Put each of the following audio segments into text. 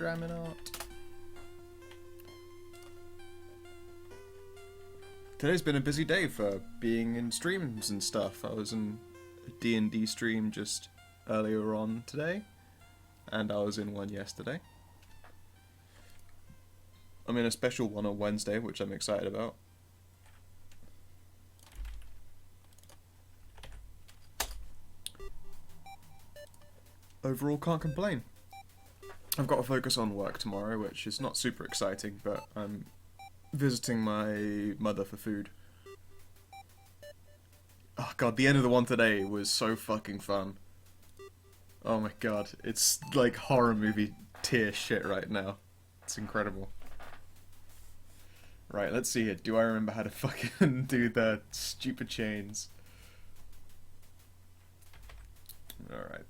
Dramin art. Today's been a busy day for being in streams and stuff. I was in a D&D stream just earlier on today, and I was in one yesterday. I'm in a special one on Wednesday, which I'm excited about. Overall, can't complain. I've got to focus on work tomorrow, which is not super exciting, but I'm visiting my mother for food. Oh god, the end of the one today was so fucking fun. Oh my god, it's like horror movie tier shit right now. It's incredible. Right, let's see it. Do I remember how to fucking do the stupid chains? Alright.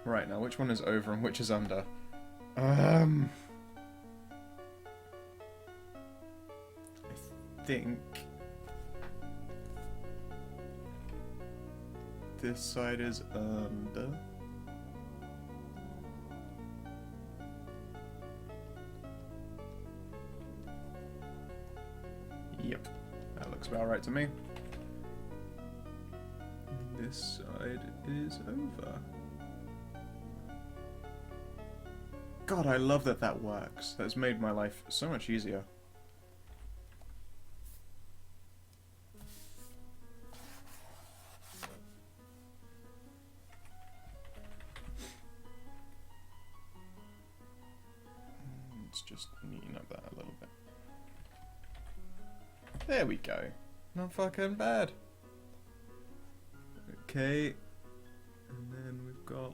Right, now which one is over and which is under? I think this side is under. Yep, that looks about right to me. This side is over. God, I love that that works. That's made my life so much easier. Let's just neaten up that a little bit. There we go. Not fucking bad. Okay. And then we've got...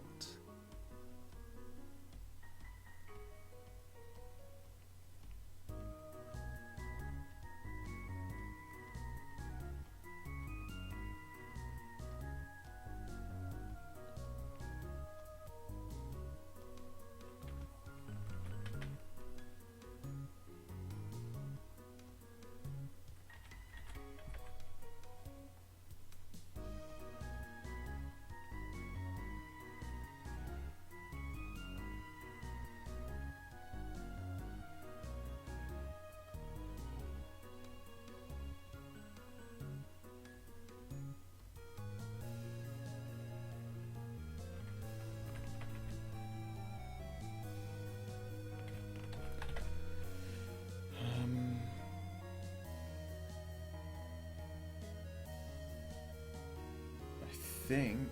I think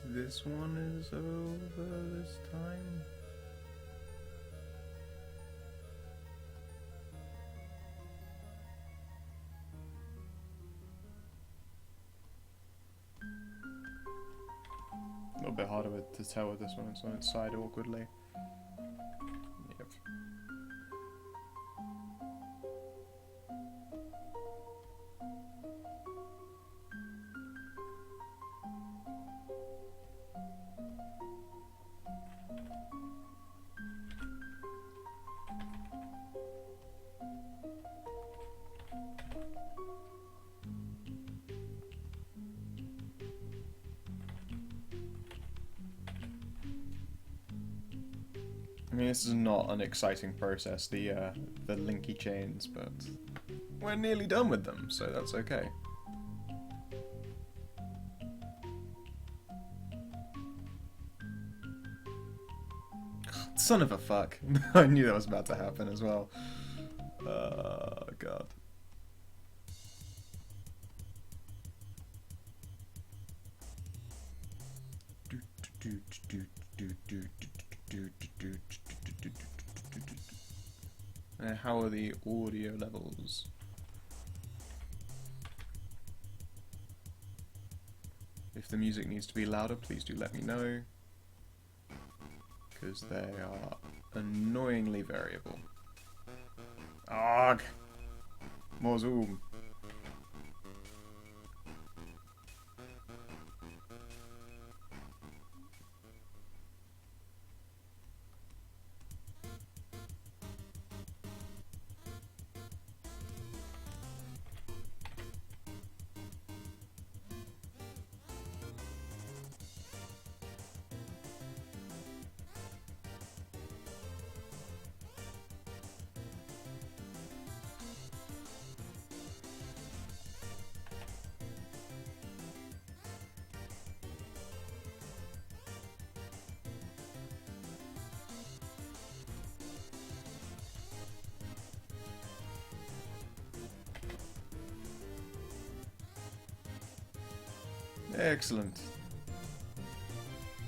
this one is over this time. A little bit harder to tell with this one, it's on its side awkwardly. Yep. I mean, this is not an exciting process, the linky chains, but we're nearly done with them, so that's okay. Son of a fuck. I knew that was about to happen as well. Oh, God. How are the audio levels? If the music needs to be louder, please do let me know, because they are annoyingly variable. Arg! More zoom. Excellent.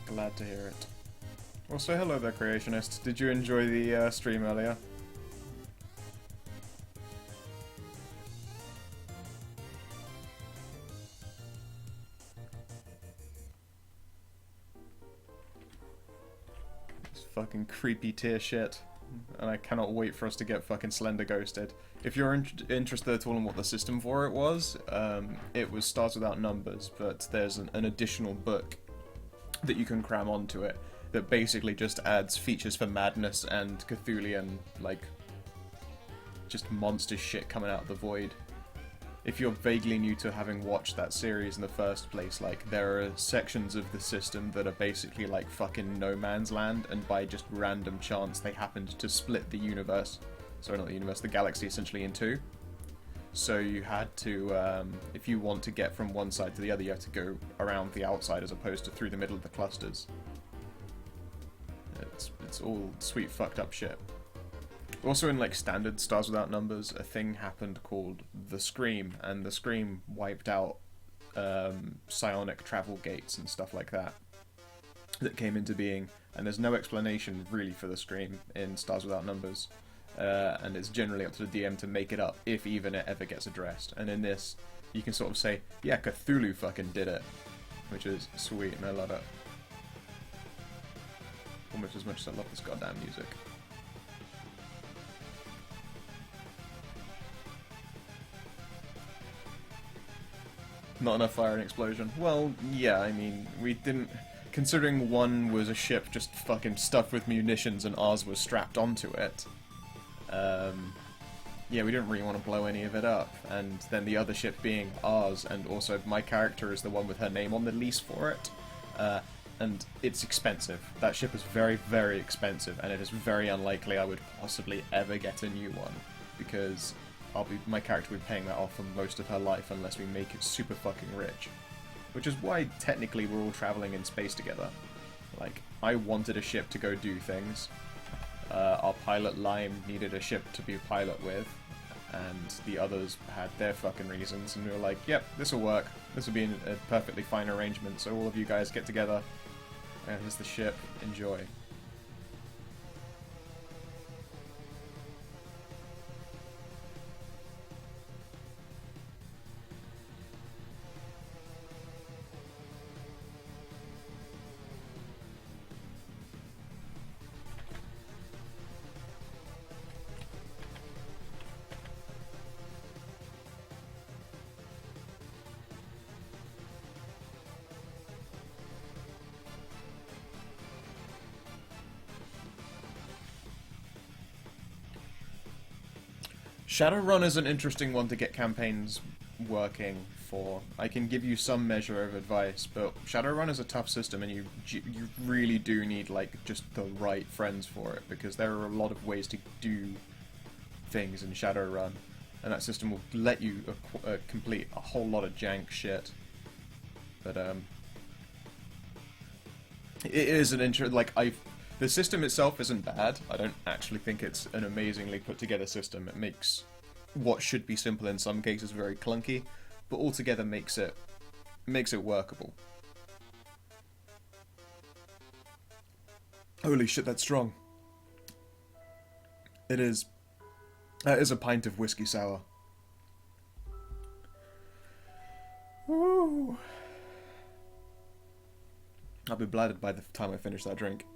Glad to hear it. Also, hello there, Creationist. Did you enjoy the stream earlier? This fucking creepy tier shit. And I cannot wait for us to get fucking Slender Ghosted. If you're interested at all in what the system for it was Stars Without Numbers, but there's an additional book that you can cram onto it that basically just adds features for madness and Cthulhian, like, just monster shit coming out of the void. If you're vaguely new to having watched that series in the first place, like, there are sections of the system that are basically like fucking no man's land, and by just random chance they happened to split the universe, sorry, not the universe, the galaxy essentially in two. So you had to, if you want to get from one side to the other, you have to go around the outside as opposed to through the middle of the clusters. It's all sweet fucked up shit. Also in, like, standard Stars Without Numbers, a thing happened called the Scream, and the Scream wiped out psionic travel gates and stuff like that came into being, and there's no explanation really for the Scream in Stars Without Numbers, and it's generally up to the DM to make it up, if even it ever gets addressed. And in this, you can sort of say, yeah, Cthulhu fucking did it, which is sweet, and I love it. Almost as much as I love this goddamn music. Not enough fire and explosion. Well, yeah, I mean, we didn't... Considering one was a ship just fucking stuffed with munitions and ours was strapped onto it, yeah, we didn't really want to blow any of it up. And then the other ship being ours, and also my character is the one with her name on the lease for it, and it's expensive. That ship is very, very expensive, and it is very unlikely I would possibly ever get a new one, because my character will be paying that off for most of her life unless we make it super fucking rich. Which is why, technically, we're all traveling in space together. Like, I wanted a ship to go do things. Our pilot, Lime, needed a ship to be a pilot with. And the others had their fucking reasons. And we were like, yep, this'll work. This'll be a perfectly fine arrangement. So all of you guys get together. And here's the ship. Enjoy. Shadowrun is an interesting one to get campaigns working for. I can give you some measure of advice, but Shadowrun is a tough system, and you really do need, like, just the right friends for it, because there are a lot of ways to do things in Shadowrun, and that system will let you complete a whole lot of jank shit. But it is an the system itself isn't bad. I don't actually think it's an amazingly put together system. It makes what should be simple in some cases very clunky, but altogether makes it workable. Holy shit, that's strong. It is That is a pint of whiskey sour. Woo. I'll be bladdered by the time I finish that drink.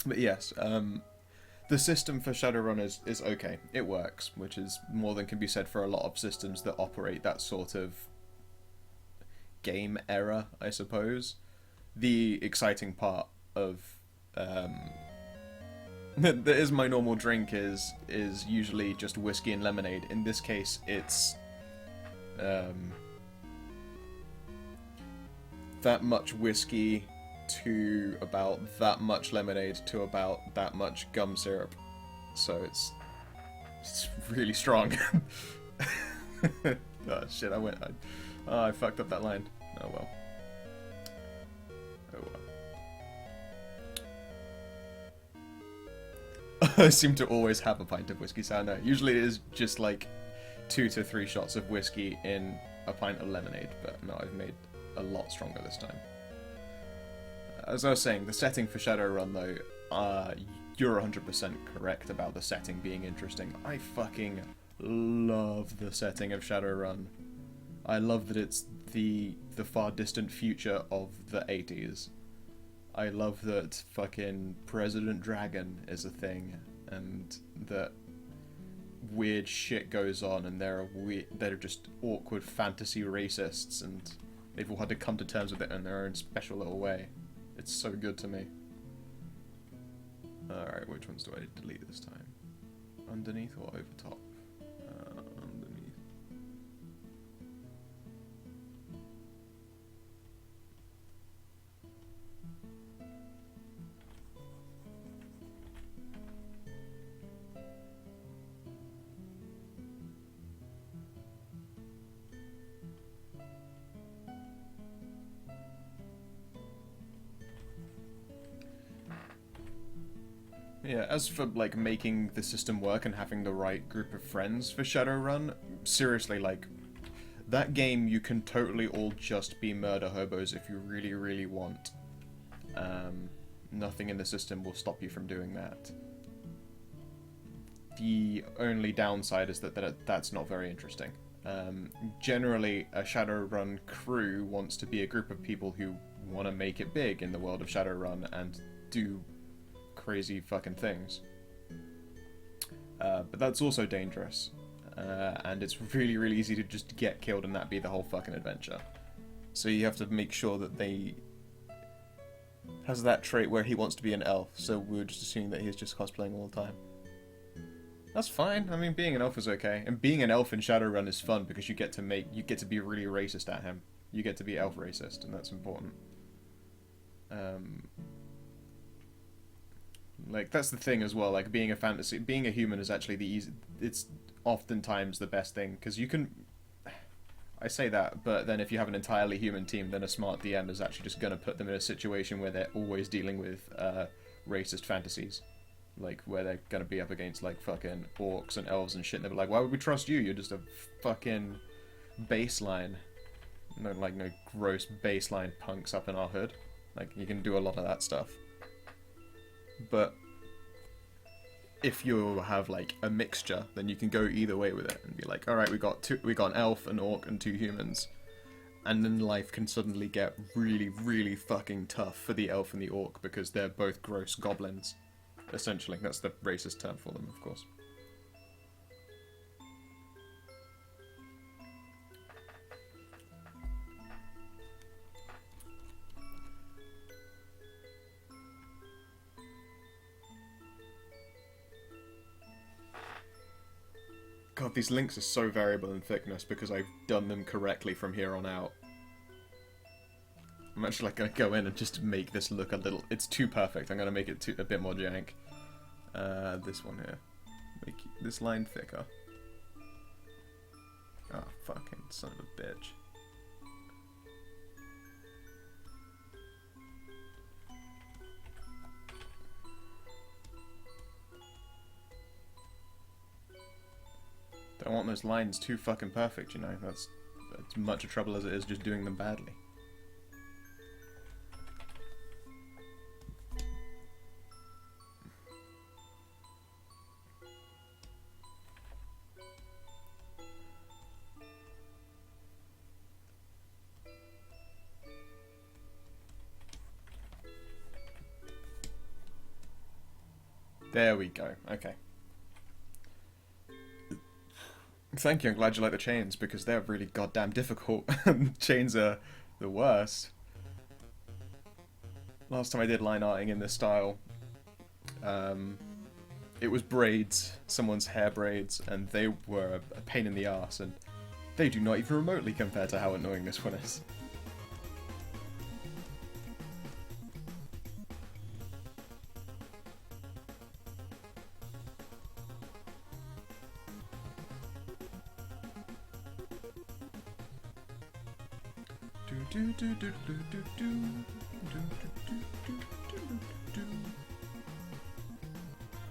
But yes, the system for Shadowrun is okay. It works, which is more than can be said for a lot of systems that operate that sort of game era, I suppose. The exciting part of that is my normal drink is usually just whiskey and lemonade. In this case, it's that much whiskey to about that much lemonade to about that much gum syrup. So it's really strong. Oh shit, I fucked up that line. Oh well. Oh well. I seem to always have a pint of whiskey sour now. Usually it is just like 2 to 3 shots of whiskey in a pint of lemonade, but no, I've made a lot stronger this time. As I was saying, the setting for Shadowrun, though, you're 100% correct about the setting being interesting. I fucking love the setting of Shadowrun. I love that it's the far distant future of the 80s. I love that fucking President Dragon is a thing, and that weird shit goes on, and they're just awkward fantasy racists, and they've all had to come to terms with it in their own special little way. It's so good to me. Alright, which ones do I delete this time? Underneath or over top? Underneath. Yeah, as for, like, making the system work and having the right group of friends for Shadowrun, seriously, like, that game you can totally all just be murder hobos if you really, really want. Nothing in the system will stop you from doing that. The only downside is that that's not very interesting. Generally, a Shadowrun crew wants to be a group of people who want to make it big in the world of Shadowrun and do crazy fucking things. But that's also dangerous. And it's really, really easy to just get killed and that be the whole fucking adventure. So you have to make sure that they has that trait where he wants to be an elf, so we're just assuming that he's just cosplaying all the time. That's fine. I mean, being an elf is okay, and being an elf in Shadowrun is fun because you get to be really racist at him. You get to be elf racist, and that's important. Like, that's the thing as well, like, being a human is actually it's oftentimes the best thing, because you can, I say that, but then if you have an entirely human team, then a smart DM is actually just gonna put them in a situation where they're always dealing with, racist fantasies. Like, where they're gonna be up against, like, fucking orcs and elves and shit, and they're like, why would we trust you? You're just a fucking baseline. No gross baseline punks up in our hood. Like, you can do a lot of that stuff. But if you have like a mixture, then you can go either way with it and be like, all right, we got an elf, an orc, and 2 humans, and then life can suddenly get really, really fucking tough for the elf and the orc because they're both gross goblins. Essentially, that's the racist term for them, of course. God, these links are so variable in thickness because I've done them correctly from here on out. I'm actually like gonna go in and just make this look a little... It's too perfect. I'm gonna make it a bit more jank. This one here. Make this line thicker. Oh, fucking son of a bitch. Don't want those lines too fucking perfect, you know. That's much of trouble as it is just doing them badly. There we go. Okay. Thank you. I'm glad you like the chains because they're really goddamn difficult. Chains are the worst. Last time I did line arting in this style, it was braids, someone's hair braids, and they were a pain in the ass, and they do not even remotely compare to how annoying this one is.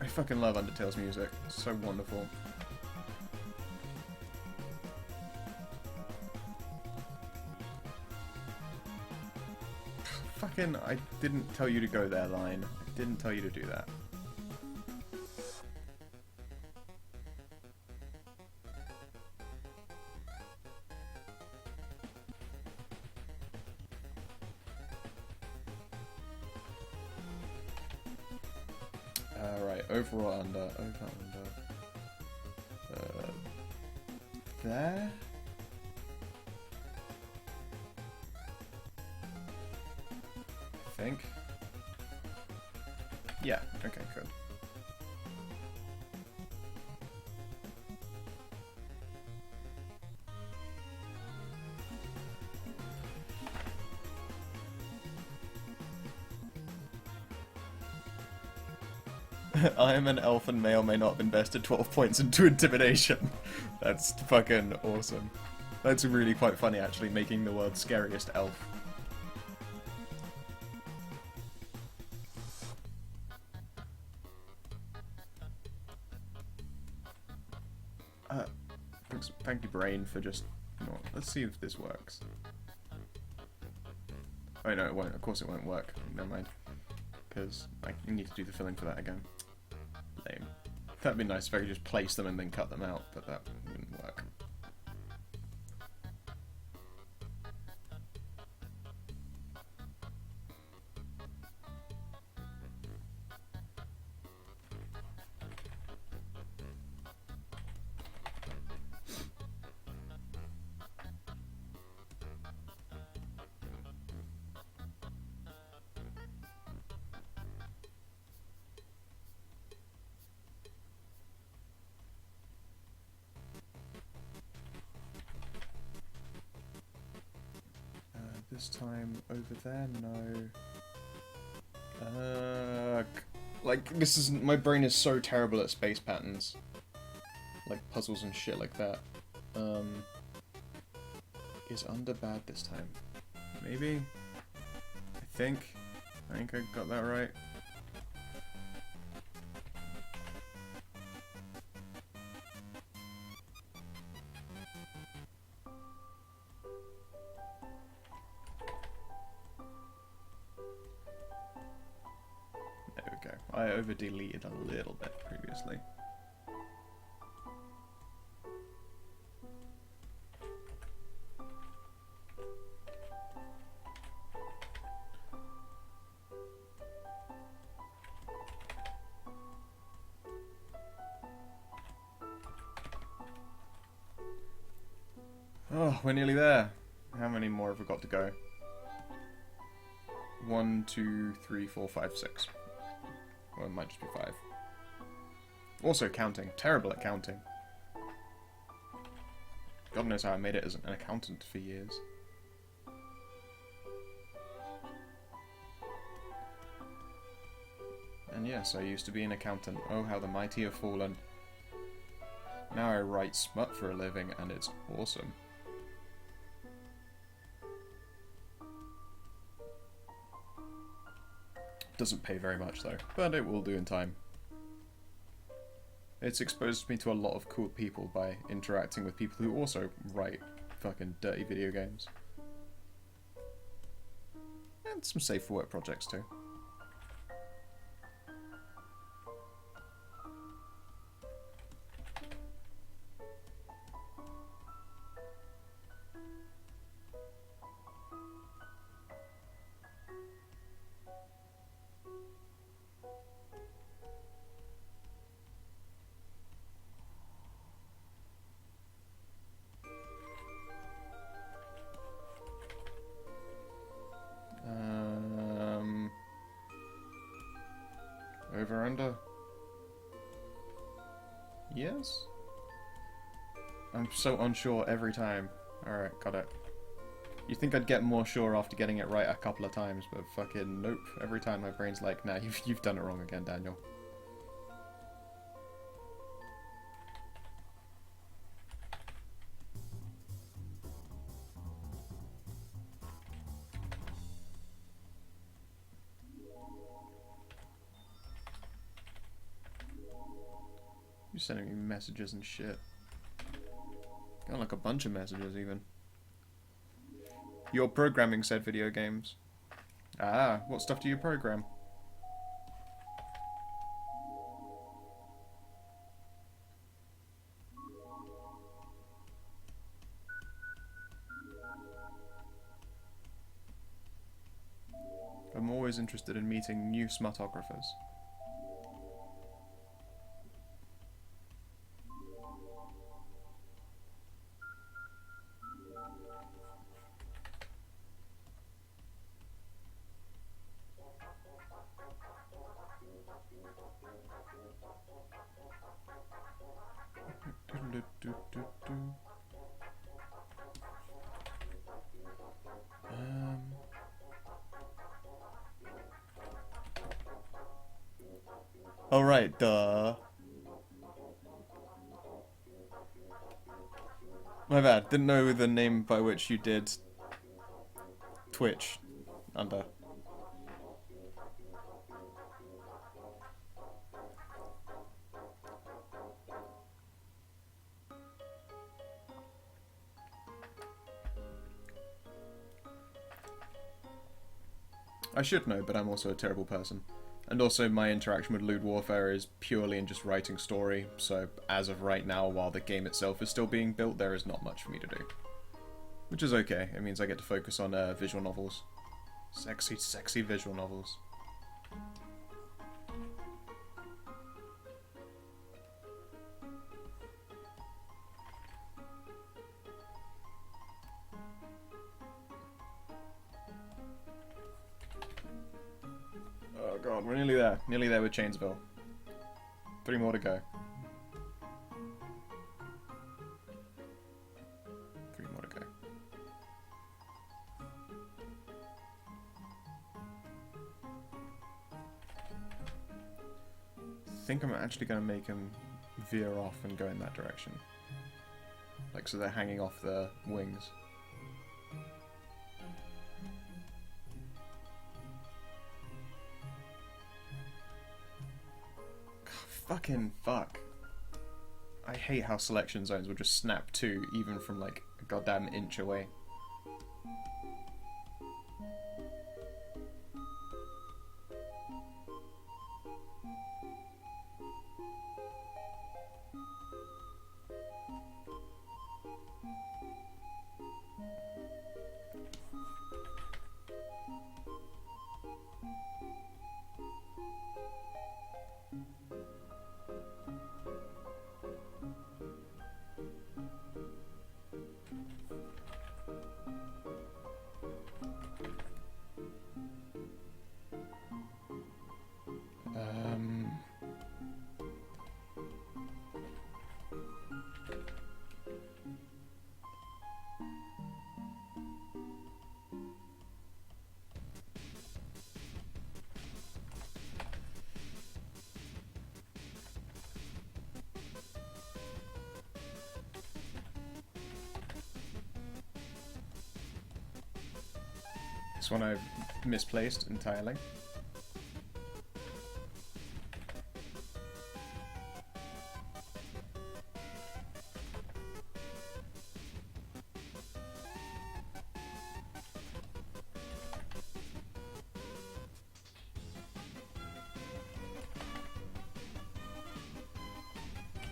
I fucking love Undertale's music. It's so wonderful. Fucking, I didn't tell you to go there, line. I didn't tell you to do that. Right, over or under? Over, under. There? I think. Yeah, okay, good. I am an elf and may or may not have invested 12 points into intimidation. That's fucking awesome. That's really quite funny, actually, making the world's scariest elf. Thank you, Brain, for just... let's see if this works. Oh no, it won't. Of course it won't work. Never mind. Because I need to do the filling for that again. Lame. That'd be nice if I could just place them and then cut them out, but that wouldn't work. This time over there, no. Like, this is... my brain is so terrible at space patterns. Like, puzzles and shit like that. Is under bad this time? Maybe? I think I got that right. I over-deleted a little bit previously. Oh, we're nearly there. How many more have we got to go? 1, 2, 3, 4, 5, 6. Or it might just be 5. Also counting. Terrible at counting. God knows how I made it as an accountant for years. And yes, I used to be an accountant. Oh, how the mighty have fallen. Now I write smut for a living, and it's awesome. Doesn't pay very much though, but it will do in time. It's exposed me to a lot of cool people by interacting with people who also write fucking dirty video games. And some safe for work projects too. Yes? I'm so unsure every time. Alright, got it. You'd think I'd get more sure after getting it right a couple of times, but fucking nope. Every time my brain's like, nah, you've done it wrong again, Daniel. You're sending me messages and shit. Got like a bunch of messages even. Your programming said video games. Ah, what stuff do you program? I'm always interested in meeting new smartographers. Oh right, duh. My bad, didn't know the name by which you did Twitch under. I should know, but I'm also a terrible person. And also my interaction with Lewd Warfare is purely in just writing story, so as of right now, while the game itself is still being built, there is not much for me to do. Which is okay, it means I get to focus on visual novels. Sexy, sexy visual novels. Oh god, we're nearly there. Nearly there with Chainsville. 3 more to go. 3 more to go. I think I'm actually going to make him veer off and go in that direction. Like, so they're hanging off the wings. Fucking fuck. I hate how selection zones will just snap to, even from like a goddamn inch away. This one I've misplaced entirely.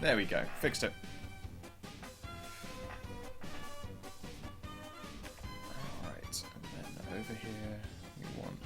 There we go, fixed it. Alright, and then over here we want...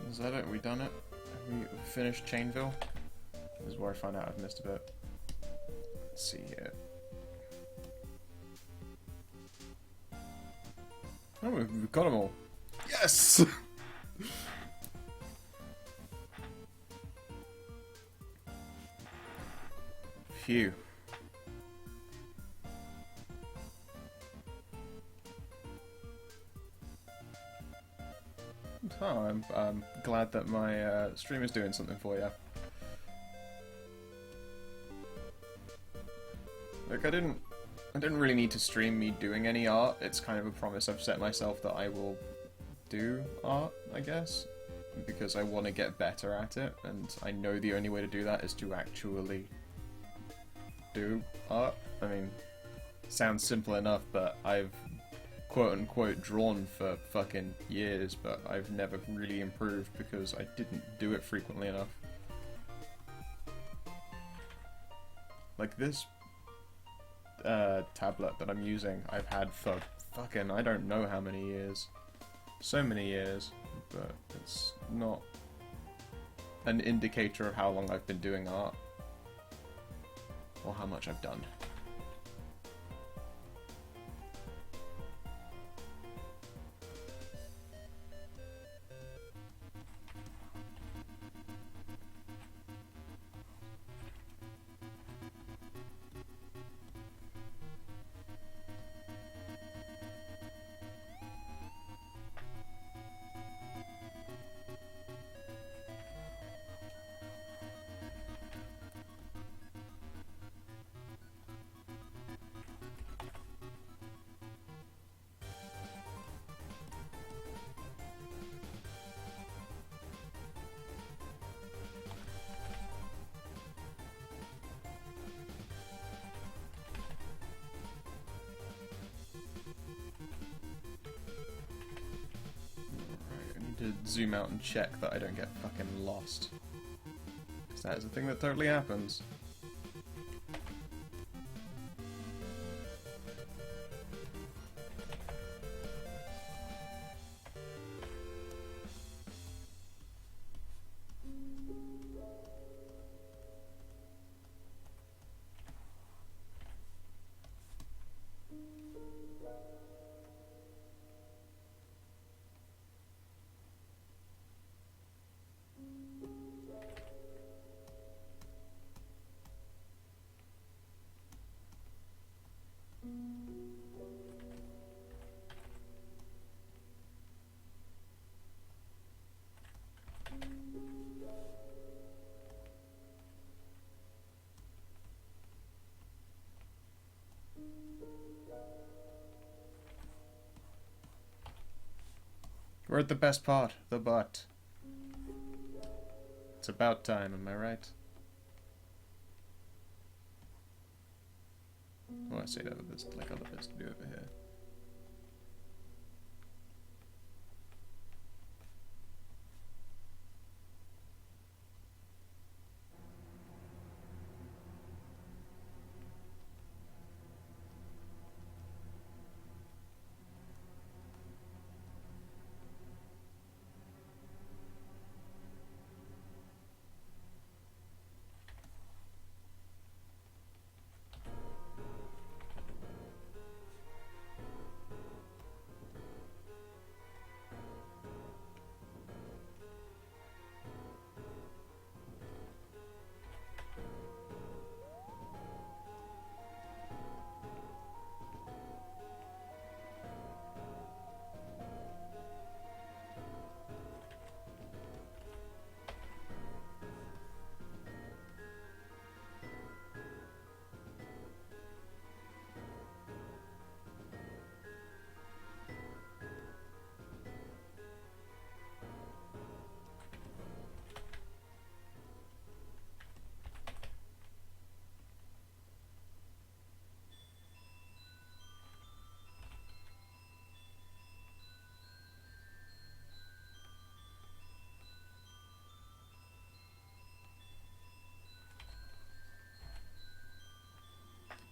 Is that it? We done it? Have we finished Chainville? This is where I find out I've missed a bit. Let's see here. Oh, we've got them all. Yes! Phew. Oh, I'm glad that my stream is doing something for you. Like, I didn't really need to stream me doing any art. It's kind of a promise I've set myself that I will do art, I guess, because I want to get better at it, and I know the only way to do that is to actually do art. I mean, sounds simple enough, but I've quote-unquote drawn for fucking years, but I've never really improved because I didn't do it frequently enough. Like this tablet that I'm using, I've had for fucking I don't know how many years. So many years, but it's not an indicator of how long I've been doing art. Or how much I've done. To zoom out and check that I don't get fucking lost. Because that is a thing that totally happens. We're at the best part, the butt. It's about time, am I right? Oh, I say that, but there's like other bits to do over here.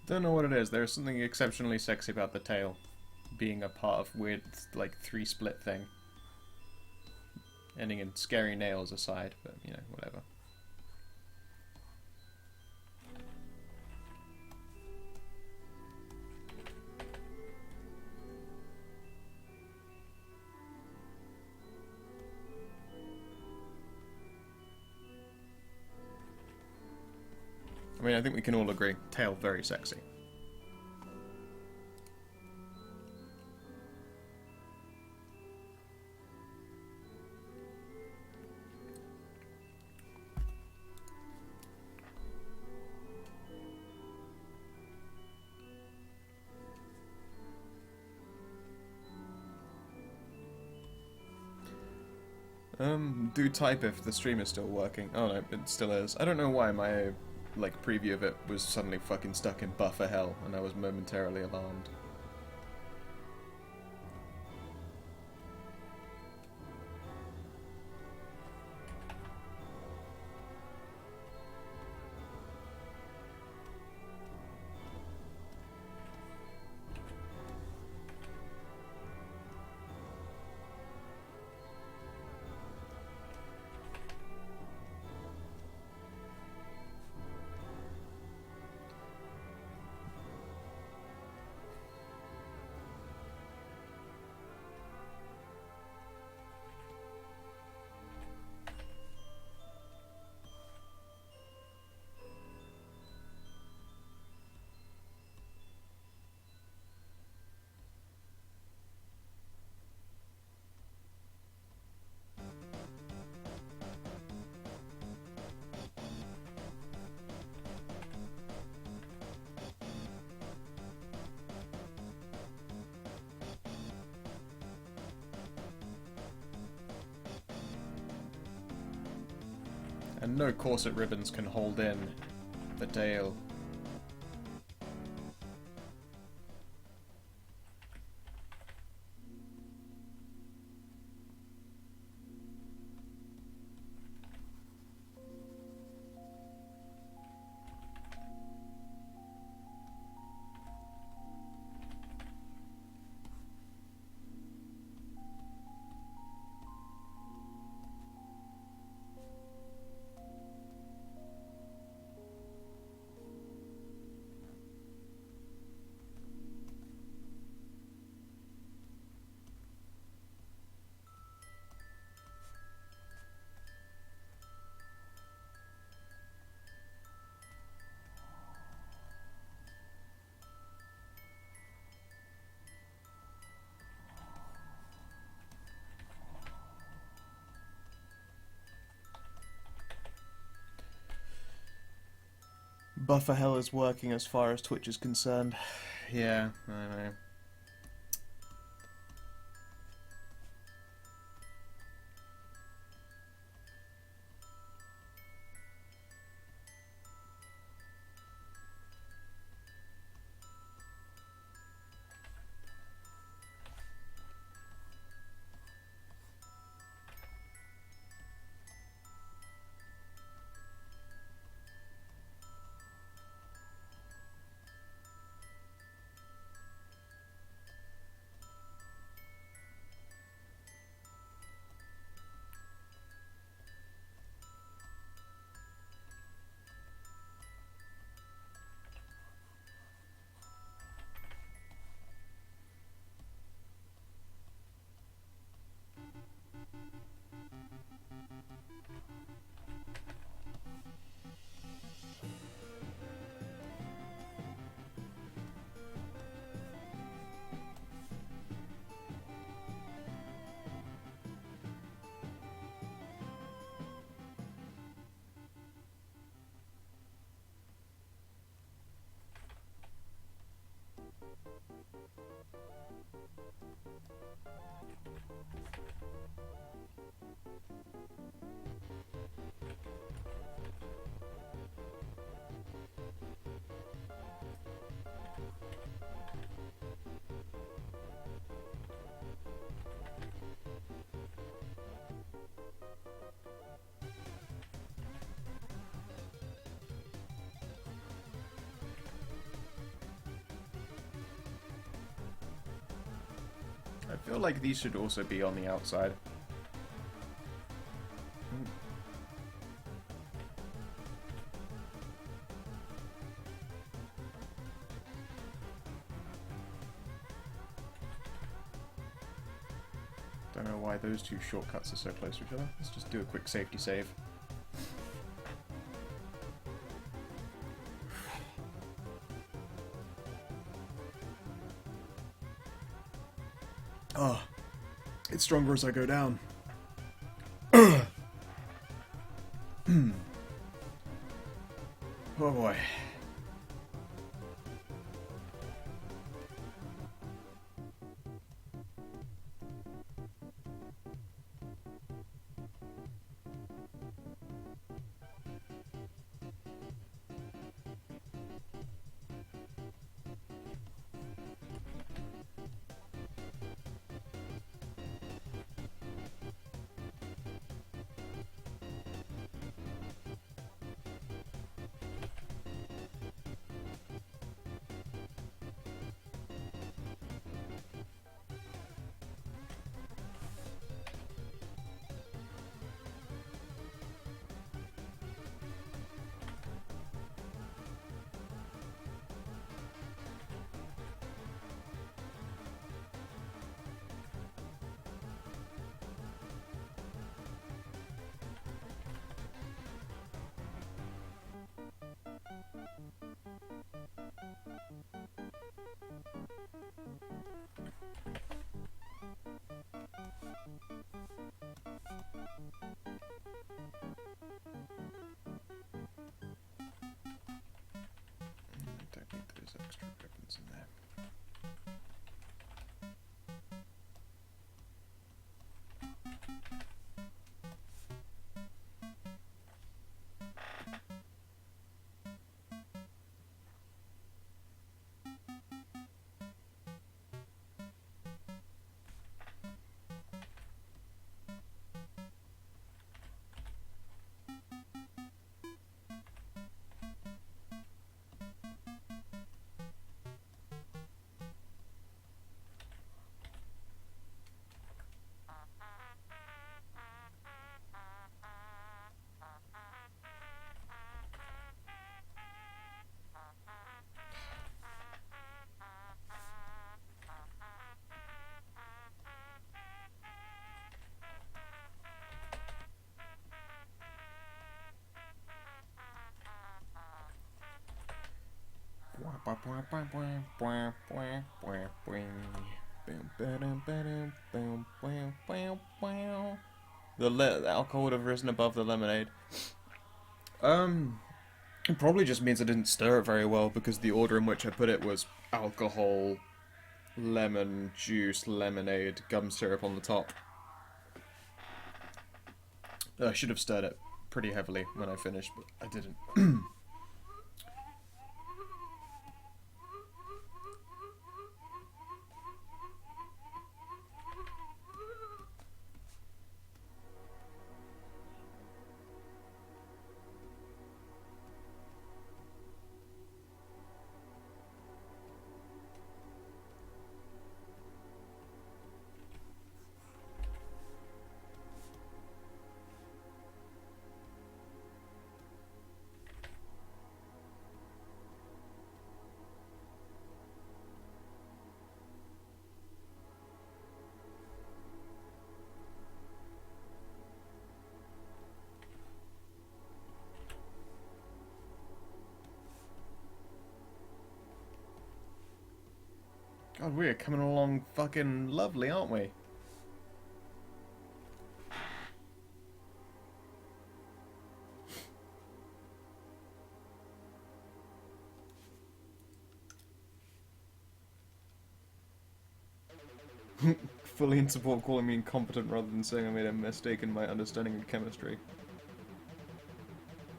Don't know what it is. There's something exceptionally sexy about the tail being a part of weird, like, 3-split thing. ending in scary nails aside, but, you know, whatever. I mean, I think we can all agree, tail very sexy. Do type if the stream is still working. Oh no, it still is. I don't know why my, like, preview of it was suddenly fucking stuck in buffer hell, and I was momentarily alarmed. And no corset ribbons can hold in the tail. Buffer hell is working as far as Twitch is concerned. Yeah, I know. I feel like these should also be on the outside. those two shortcuts are so close to each other. Let's just do a quick safety save. Oh, it's stronger as I go down. Oh boy. Don't need those extra ribbons in there. The alcohol would have risen above the lemonade. It probably just means I didn't stir it very well because the order in which I put it was alcohol, lemon juice, lemonade, gum syrup on the top. I should have stirred it pretty heavily when I finished, but I didn't. God, we're coming along fucking lovely, aren't we? Fully in support calling me incompetent rather than saying I made a mistake in my understanding of chemistry.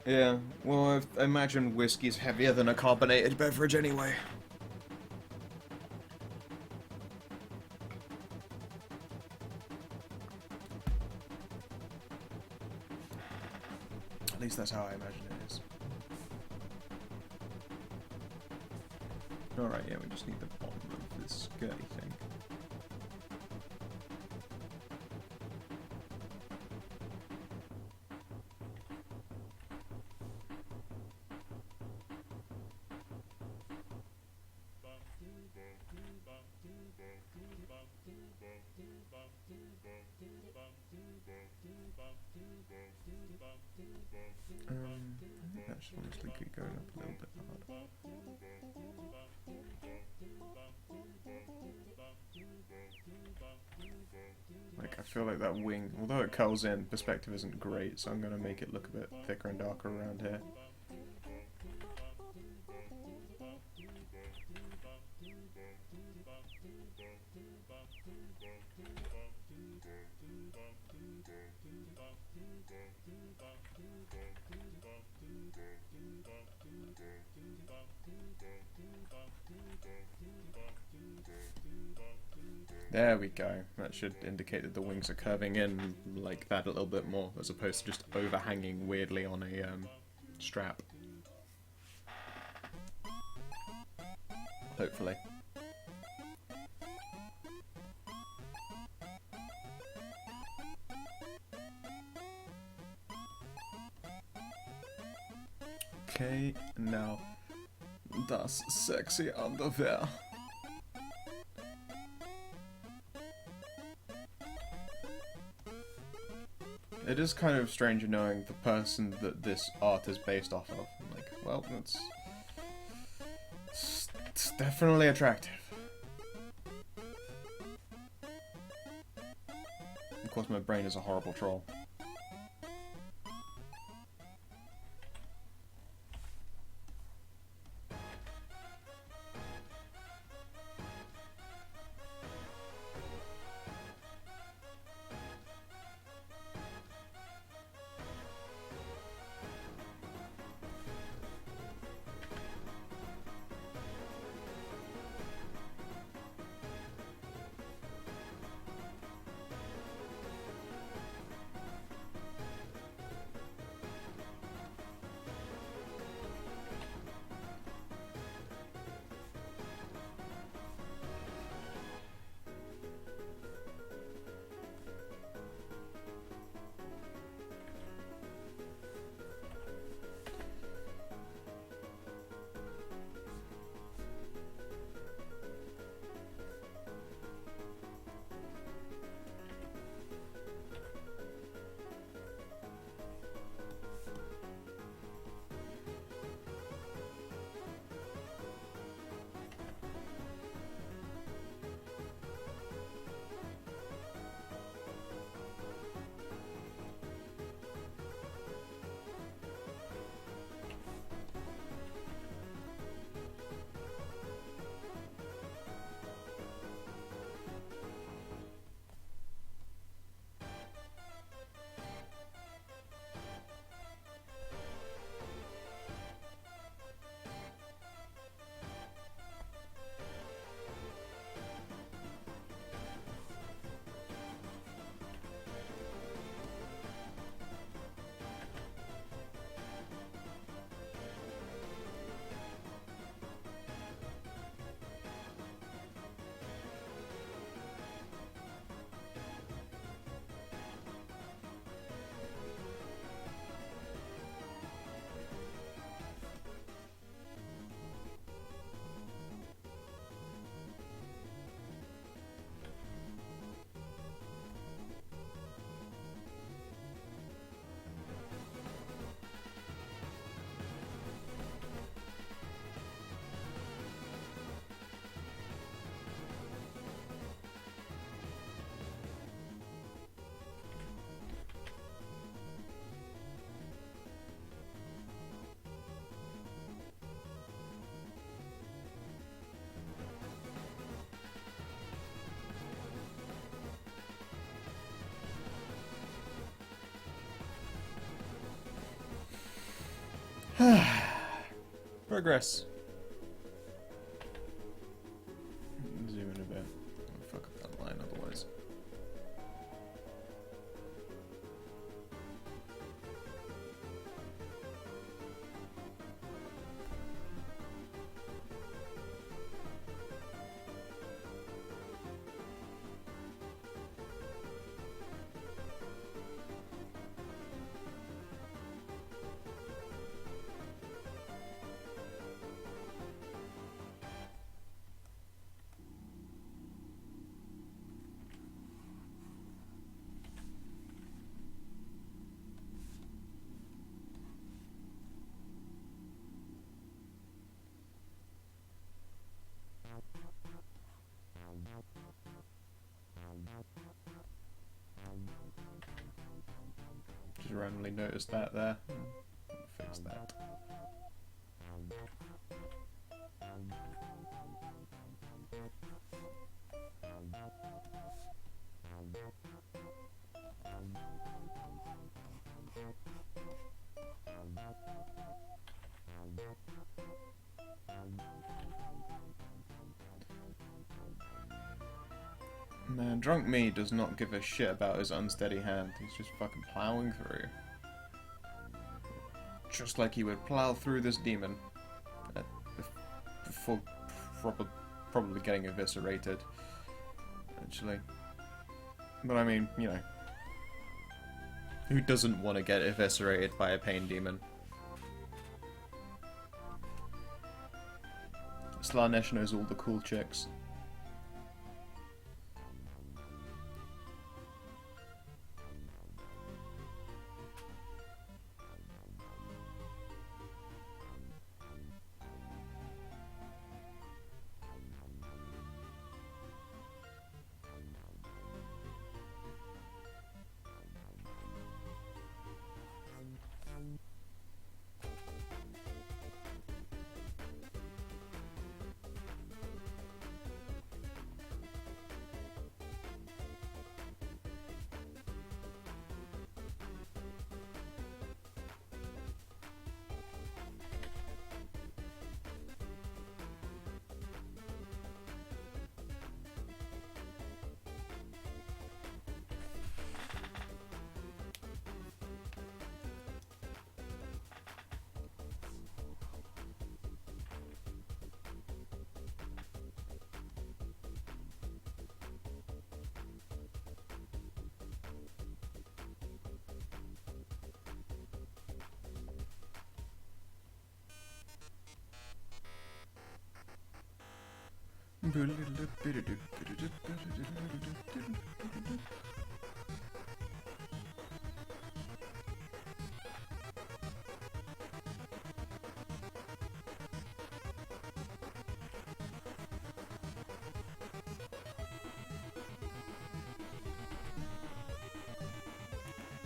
Yeah, well, I imagine whiskey's heavier than a carbonated beverage anyway. At least that's how I imagine it is. Alright, yeah, we just need the bottom of this skirty thing. I think that should honestly keep going up a little bit hard. Like, I feel like that wing, although it curls in, perspective isn't great, so I'm going to make it look a bit thicker and darker around here. There we go. That should indicate that the wings are curving in like that a little bit more, as opposed to just overhanging weirdly on a strap. Hopefully. Okay, now das sexy underwear. It is kind of strange knowing the person that this art is based off of. I'm like, well, it's definitely attractive. Of course, my brain is a horrible troll. Progress. Zoom in a bit. I'll fuck up that line otherwise. Just randomly noticed that there. Fix that. Man, drunk me does not give a shit about his unsteady hand. He's just fucking plowing through. Just like he would plow through this demon. Before probably getting eviscerated. Actually. But I mean, you know. Who doesn't want to get eviscerated by a pain demon? Slanesh knows all the cool chicks.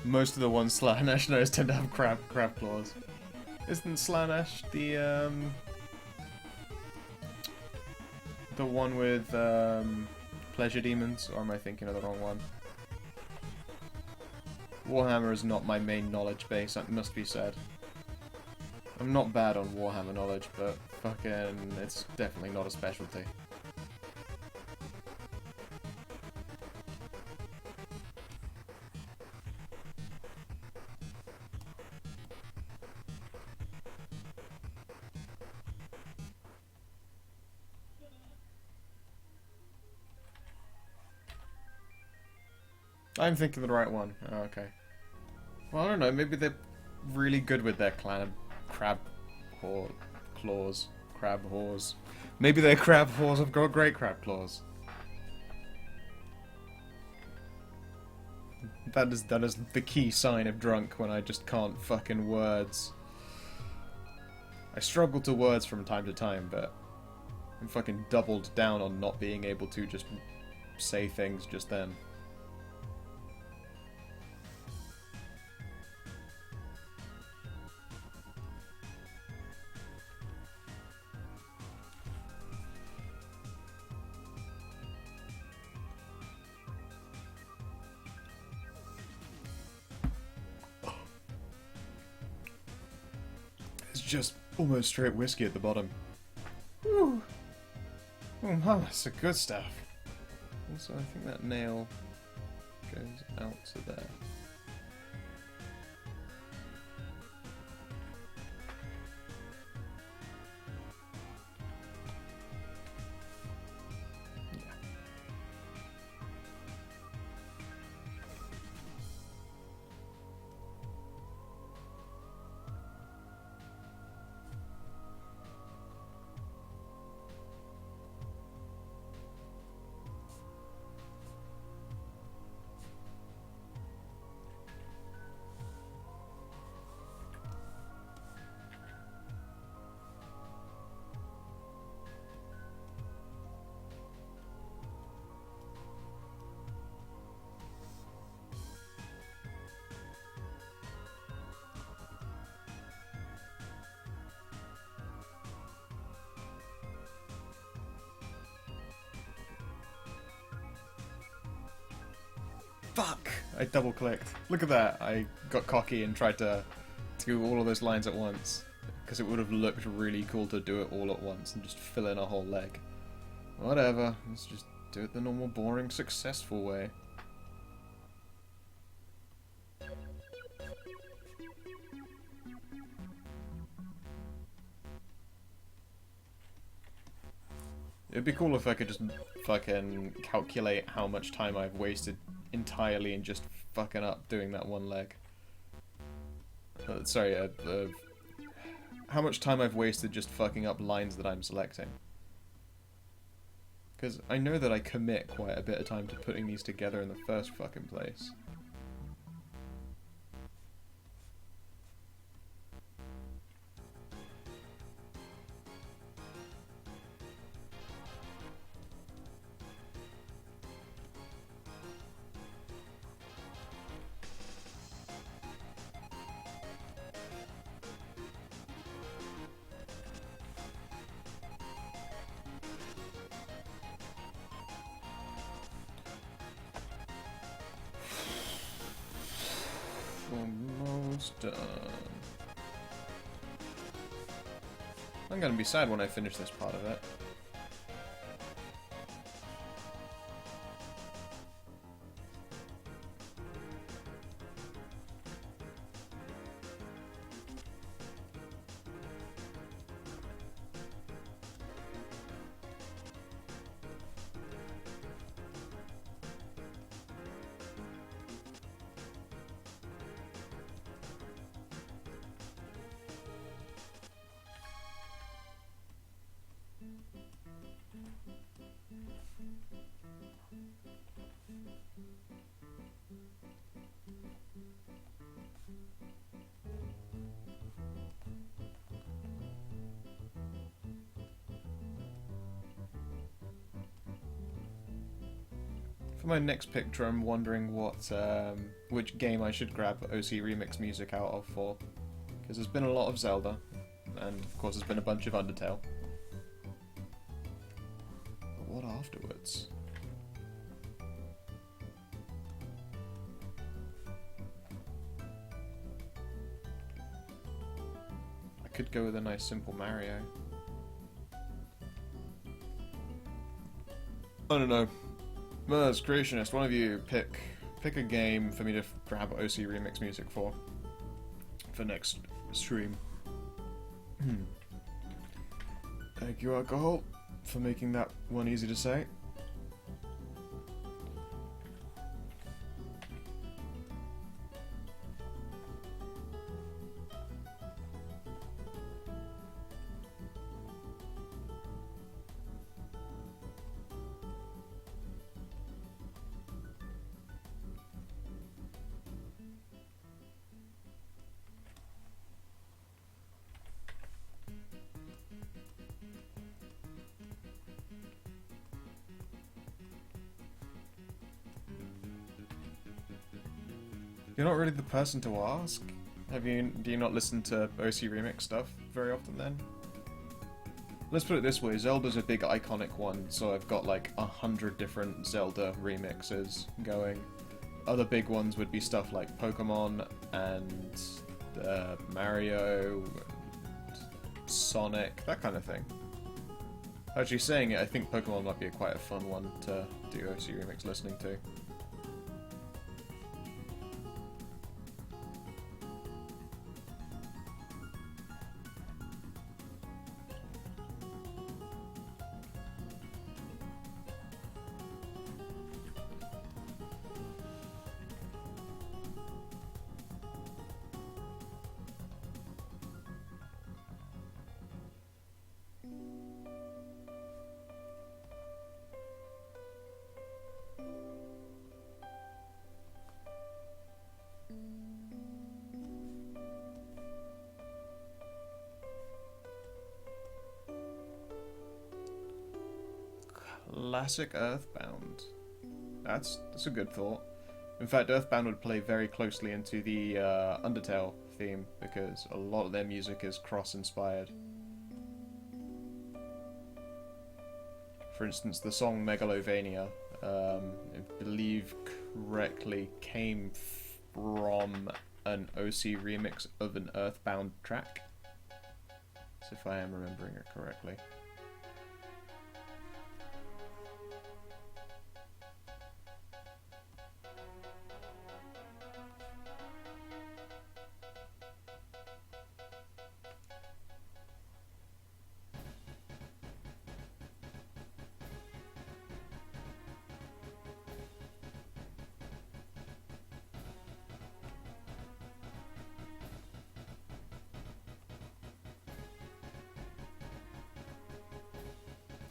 Most of the ones Slanesh knows tend to have crab claws. Isn't Slanesh the one with pleasure demons, or am I thinking of the wrong one? Warhammer is not my main knowledge base, that must be said. I'm not bad on Warhammer knowledge, but fucking it's definitely not a specialty. I'm thinking the right one. Oh, okay. Well, I don't know. Maybe they're really good with their crab claws. Crab whores. Maybe their crab whores have got great crab claws. That is the key sign of drunk when I just can't fucking words. I struggle to words from time to time, but I'm fucking doubled down on not being able to just say things just then. Just almost straight whiskey at the bottom. Whew. Oh man, that's the good stuff. Also, I think that nail goes out to there. Fuck! I double clicked. Look at that. I got cocky and tried to do all of those lines at once. Because it would have looked really cool to do it all at once and just fill in a whole leg. Whatever. Let's just do it the normal, boring, successful way. It'd be cool if I could just fucking calculate how much time I've wasted entirely in just fucking up doing that one leg. How much time I've wasted just fucking up lines that I'm selecting. Because I know that I commit quite a bit of time to putting these together in the first fucking place. Almost done. I'm gonna be sad when I finish this part of it. For my next picture, I'm wondering which game I should grab OC Remix music out of for. Because there's been a lot of Zelda, and of course there's been a bunch of Undertale. But what afterwards? I could go with a nice simple Mario. I don't know. Mers, Creationist, one of you pick a game for me to grab OC Remix music for next stream. Thank you, Alcohol, for making that one easy to say. You're not really the person to ask. Do you not listen to OC Remix stuff very often then? Let's put it this way, Zelda's a big iconic one, so I've got like 100 different Zelda remixes going. Other big ones would be stuff like Pokemon and Mario and Sonic, that kind of thing. Actually saying it, I think Pokemon might be quite a fun one to do OC Remix listening to. Classic Earthbound. That's a good thought. In fact, Earthbound would play very closely into the Undertale theme, because a lot of their music is cross-inspired. For instance, the song Megalovania, I believe correctly, came from an OC remix of an Earthbound track. As if I am remembering it correctly.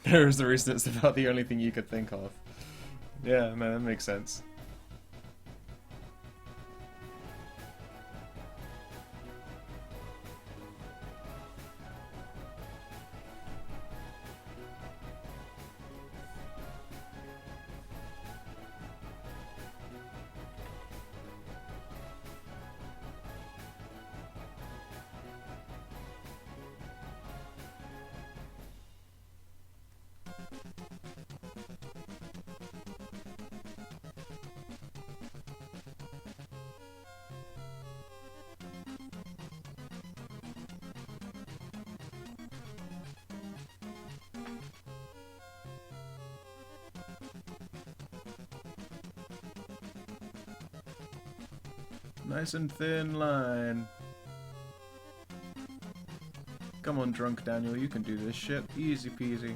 There is the reason it's about the only thing you could think of. Yeah, no, that makes sense. Nice and thin line. Come on, Drunk Daniel, you can do this shit. Easy peasy.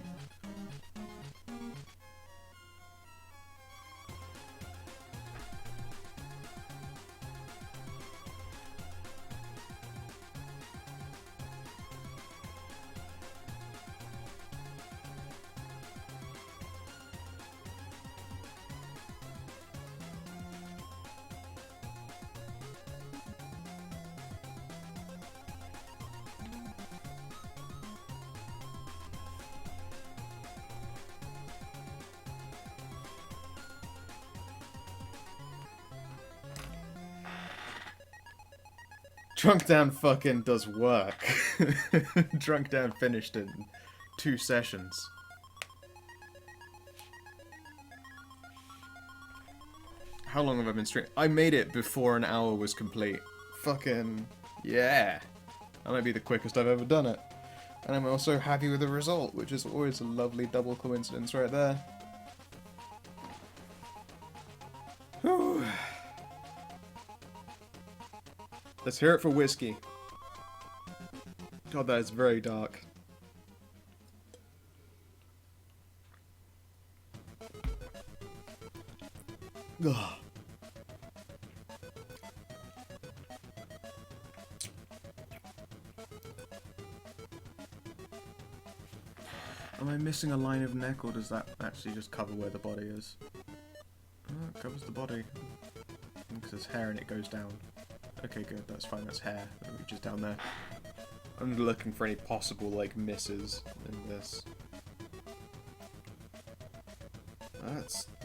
Drunk Dan fucking does work. Drunk Dan finished in 2 sessions. How long have I been streaming? I made it before an hour was complete. Fucking yeah. That might be the quickest I've ever done it. And I'm also happy with the result, which is always a lovely double coincidence right there. Whew. Let's hear it for whiskey. God, that is very dark. Ugh. Am I missing a line of neck, or does that actually just cover where the body is? Oh, it covers the body. Because there's hair and it goes down. Okay, good, that's fine, that's hair that reaches down there. I'm looking for any possible, like, misses in this.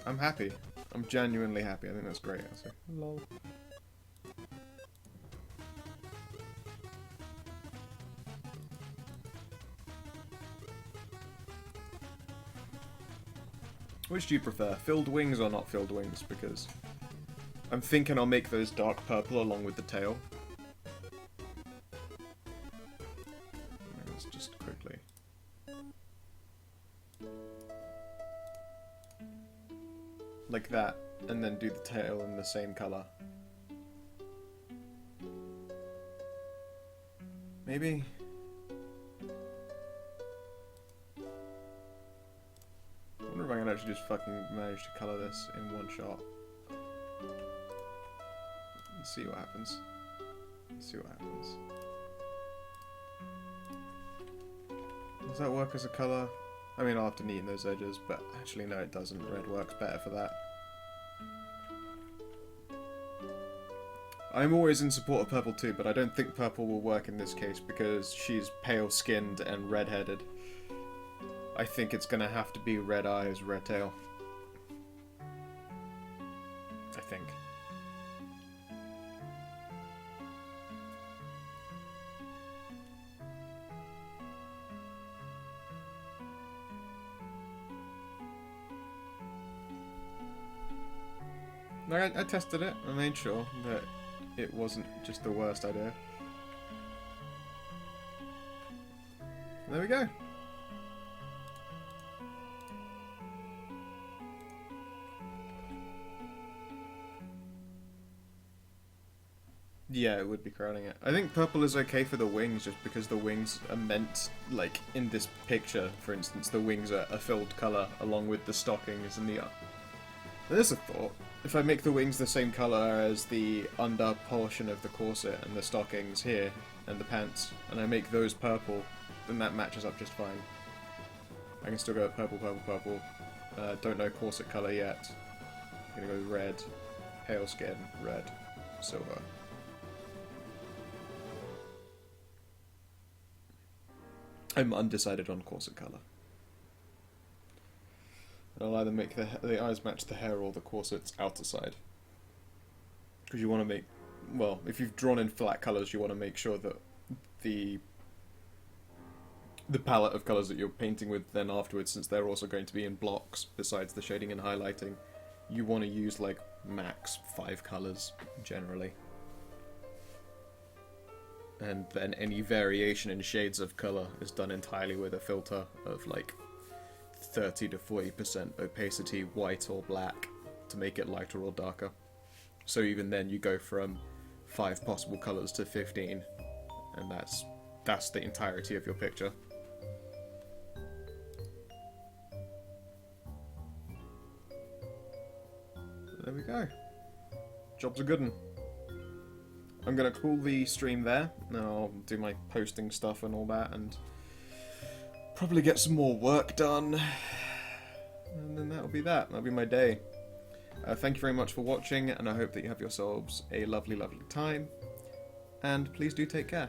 I'm happy. I'm genuinely happy. I think that's great, actually. Lol. Which do you prefer, filled wings or not filled wings? Because I'm thinking I'll make those dark purple along with the tail. Let's just quickly. Like that, and then do the tail in the same colour. Maybe? I wonder if I can actually just fucking manage to colour this in one shot. Let's see what happens. Let's see what happens. Does that work as a colour? I mean, I'll have to neaten those edges, but actually no, it doesn't. Red works better for that. I'm always in support of purple too, but I don't think purple will work in this case because she's pale-skinned and red-headed. I think it's gonna have to be red eyes, red tail. I think. I tested it. I made sure that it wasn't just the worst idea. There we go. Yeah, it would be crowding it. I think purple is okay for the wings, just because the wings are meant, like, in this picture, for instance, the wings are a filled colour, along with the stockings and the... There's a thought. If I make the wings the same colour as the under portion of the corset and the stockings here, and the pants, and I make those purple, then that matches up just fine. I can still go purple, purple, purple. Don't know corset colour yet. I'm gonna go red, pale skin, red, silver. I'm undecided on corset colour. I'll either make the eyes match the hair or the corset's outer side. Because you want to make... Well, if you've drawn in flat colours, you want to make sure that the palette of colours that you're painting with then afterwards, since they're also going to be in blocks, besides the shading and highlighting, you want to use, like, max 5 colours, generally. And then any variation in shades of colour is done entirely with a filter of like 30 to 40% opacity, white or black, to make it lighter or darker. So even then you go from 5 possible colours to 15, and that's the entirety of your picture. There we go. Job's a good one. I'm going to call the stream there, and I'll do my posting stuff and all that, and probably get some more work done, and then that'll be that. That'll be my day. Thank you very much for watching, and I hope that you have yourselves a lovely, lovely time, and please do take care.